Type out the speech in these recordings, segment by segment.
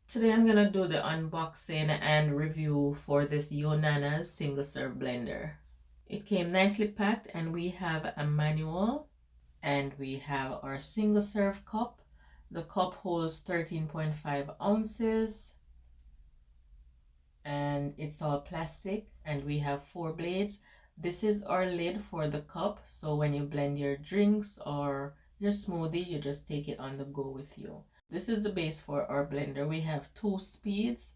Today I'm gonna do the unboxing and review for this Yonanas single serve blender. It came nicely packed and we have a manual and we have our single serve cup. The cup holds 13.5 ounces and it's all plastic and we have 4 blades. This is our lid for the cup, so when you blend your drinks or your smoothie, you just take it on the go with you. This is the base for our blender. We have 2 speeds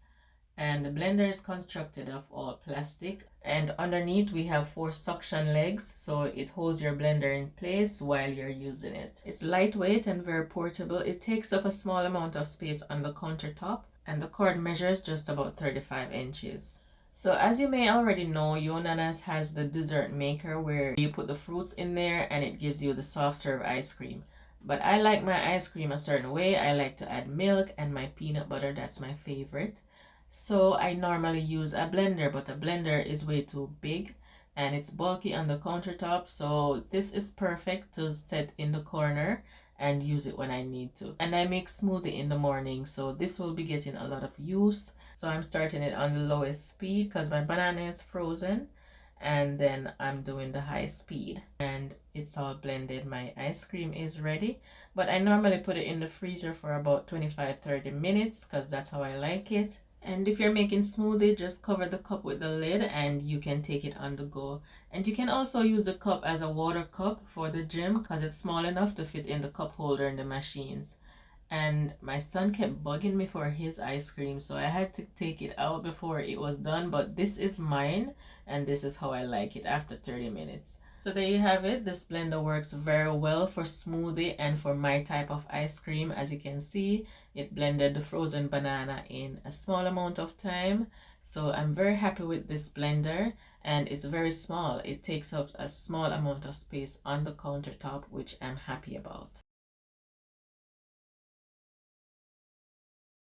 and the blender is constructed of all plastic, and underneath we have 4 suction legs, so it holds your blender in place while you're using it. It's lightweight and very portable. It takes up a small amount of space on the countertop and the cord measures just about 35 inches. So as you may already know, Yonanas has the dessert maker where you put the fruits in there and it gives you the soft serve ice cream. But I like my ice cream a certain way. I like to add milk and my peanut butter. That's my favorite. So I normally use a blender, but a blender is way too big and it's bulky on the countertop. So this is perfect to set in the corner and use it when I need to. And I make smoothie in the morning, so this will be getting a lot of use. So I'm starting it on the lowest speed because my banana is frozen, and then I'm doing the high speed and it's all blended. My ice cream is ready, but I normally put it in the freezer for about 25-30 minutes because that's how I like it. And if you're making smoothie, just cover the cup with the lid and you can take it on the go. And you can also use the cup as a water cup for the gym because it's small enough to fit in the cup holder in the machines. And my son kept bugging me for his ice cream, so I had to take it out before it was done. But this is mine and this is how I like it after 30 minutes. So there you have it. This blender works very well for smoothie and for my type of ice cream. As you can see, it blended the frozen banana in a small amount of time. So I'm very happy with this blender, and it's very small. It takes up a small amount of space on the countertop, which I'm happy about.